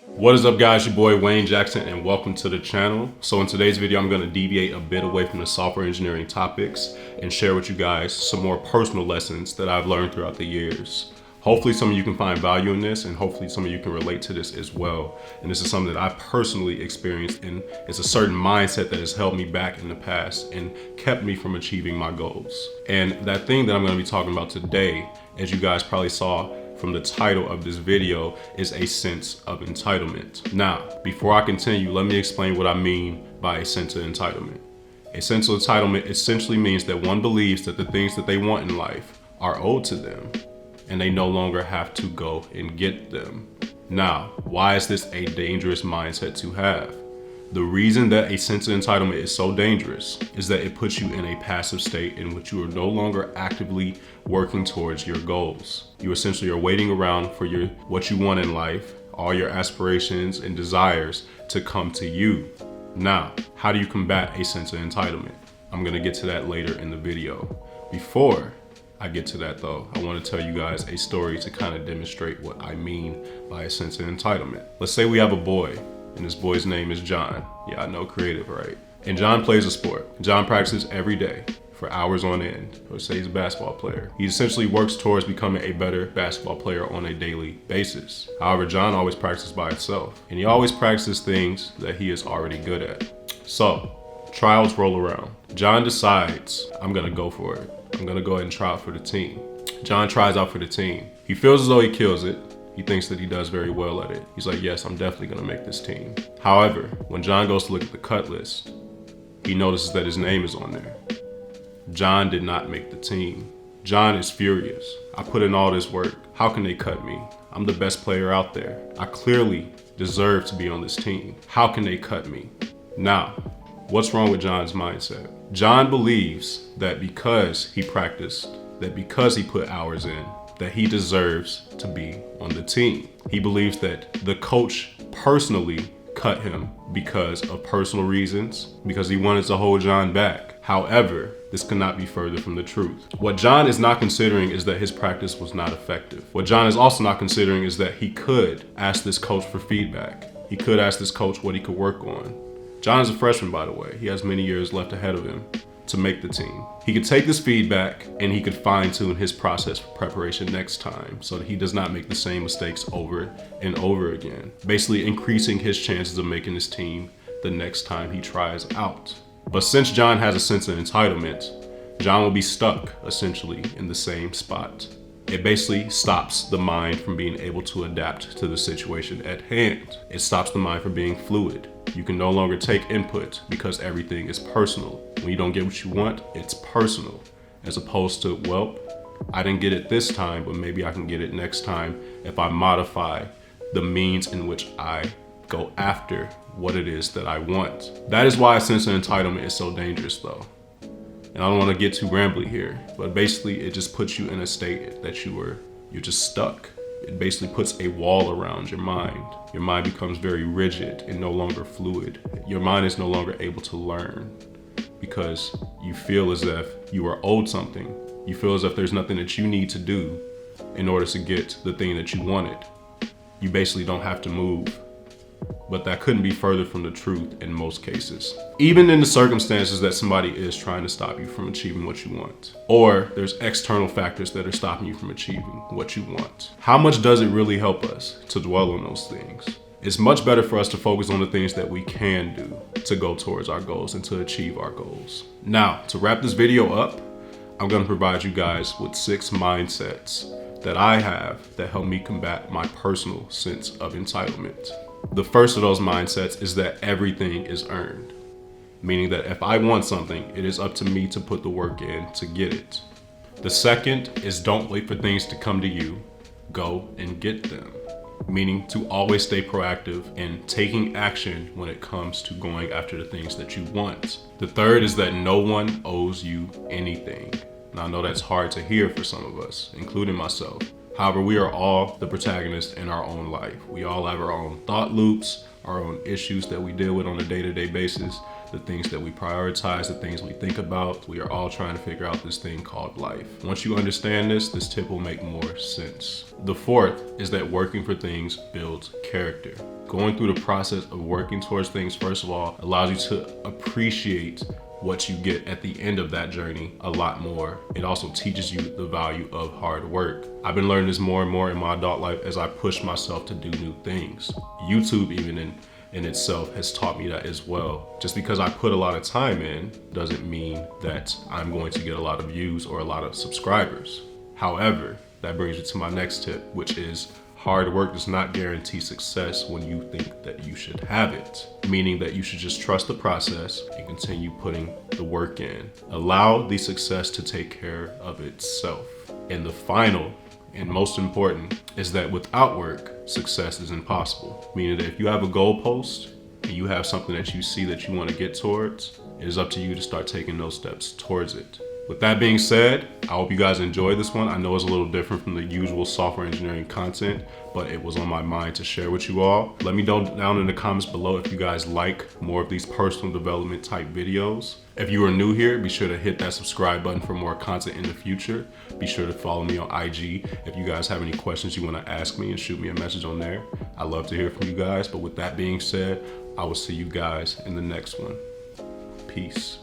What is up, guys? Your boy Wayne Jackson, and welcome to the channel. So in today's video, I'm going to deviate a bit away from the software engineering topics and share with you guys some more personal lessons that I've learned throughout the years. Hopefully some of you can find value in this, and hopefully some of you can relate to this as well. And this is something that I personally experienced, and it's a certain mindset that has held me back in the past and kept me from achieving my goals. And that thing that I'm going to be talking about today, as you guys probably saw from the title of this video, is a sense of entitlement. Now, before I continue, let me explain what I mean by a sense of entitlement. A sense of entitlement essentially means that one believes that the things that they want in life are owed to them, and they no longer have to go and get them. Now, why is this a dangerous mindset to have? The reason that a sense of entitlement is so dangerous is that it puts you in a passive state in which you are no longer actively working towards your goals. You essentially are waiting around for what you want in life, all your aspirations and desires to come to you. Now, how do you combat a sense of entitlement? I'm gonna get to that later in the video. Before I get to that though, I want to tell you guys a story to kind of demonstrate what I mean by a sense of entitlement. Let's say we have a boy, and this boy's name is John. Yeah, I know, creative, right? And John plays a sport. John practices every day for hours on end. Let's say he's a basketball player. He essentially works towards becoming a better basketball player on a daily basis. However, John always practices by himself, and he always practices things that he is already good at. So, trials roll around. John decides, I'm gonna go for it. I'm gonna go ahead and try out for the team. John tries out for the team. He feels as though he kills it. He thinks that he does very well at it. He's like, yes, I'm definitely gonna make this team. However, when John goes to look at the cut list, he notices that his name is on there. John did not make the team. John is furious. I put in all this work. How can they cut me? I'm the best player out there. I clearly deserve to be on this team. How can they cut me? Now, what's wrong with John's mindset? John believes that because he practiced, that because he put hours in, that he deserves to be on the team. He believes that the coach personally cut him because of personal reasons, because he wanted to hold John back. However, this could not be further from the truth. What John is not considering is that his practice was not effective. What John is also not considering is that he could ask this coach for feedback. He could ask this coach what he could work on. John is a freshman, by the way. He has many years left ahead of him to make the team. He could take this feedback and he could fine tune his process for preparation next time so that he does not make the same mistakes over and over again, basically increasing his chances of making this team the next time he tries out. But since John has a sense of entitlement, John will be stuck essentially in the same spot. It basically stops the mind from being able to adapt to the situation at hand. It stops the mind from being fluid. You can no longer take input because everything is personal. When you don't get what you want, it's personal. As opposed to, well, I didn't get it this time, but maybe I can get it next time if I modify the means in which I go after what it is that I want. That is why a sense of entitlement is so dangerous though. And I don't want to get too rambly here, but basically it just puts you in a state that you're just stuck. It basically puts a wall around your mind. Your mind becomes very rigid and no longer fluid. Your mind is no longer able to learn because you feel as if you are owed something. You feel as if there's nothing that you need to do in order to get the thing that you wanted. You basically don't have to move. But that couldn't be further from the truth in most cases. Even in the circumstances that somebody is trying to stop you from achieving what you want, or there's external factors that are stopping you from achieving what you want. How much does it really help us to dwell on those things? It's much better for us to focus on the things that we can do to go towards our goals and to achieve our goals. Now, to wrap this video up, I'm gonna provide you guys with 6 mindsets that I have that help me combat my personal sense of entitlement. The first of those mindsets is that everything is earned, meaning that if I want something, it is up to me to put the work in to get it. The second is don't wait for things to come to you, go and get them, meaning to always stay proactive in taking action when it comes to going after the things that you want. The third is that no one owes you anything. Now I know that's hard to hear for some of us, including myself. However, we are all the protagonists in our own life. We all have our own thought loops, our own issues that we deal with on a day-to-day basis. the things that we prioritize, the things we think about. We are all trying to figure out this thing called life. Once you understand this tip will make more sense. The fourth is that working for things builds character. Going through the process of working towards things, first of all, allows you to appreciate what you get at the end of that journey a lot more. It also teaches you the value of hard work. I've been learning this more and more in my adult life as I push myself to do new things. YouTube even in itself has taught me that as well. Just because I put a lot of time in doesn't mean that I'm going to get a lot of views or a lot of subscribers. However, that brings me to my next tip, which is hard work does not guarantee success when you think that you should have it, meaning that you should just trust the process and continue putting the work in. Allow the success to take care of itself. And the final and most important is that without work, success is impossible, meaning that if you have a goalpost and you have something that you see that you want to get towards, it is up to you to start taking those steps towards it. With that being said, I hope you guys enjoyed this one. I know it's a little different from the usual software engineering content, but it was on my mind to share with you all. Let me know down in the comments below if you guys like more of these personal development type videos. If you are new here, be sure to hit that subscribe button for more content in the future. Be sure to follow me on IG if you guys have any questions you want to ask me, and shoot me a message on there. I love to hear from you guys. But with that being said, I will see you guys in the next one. Peace.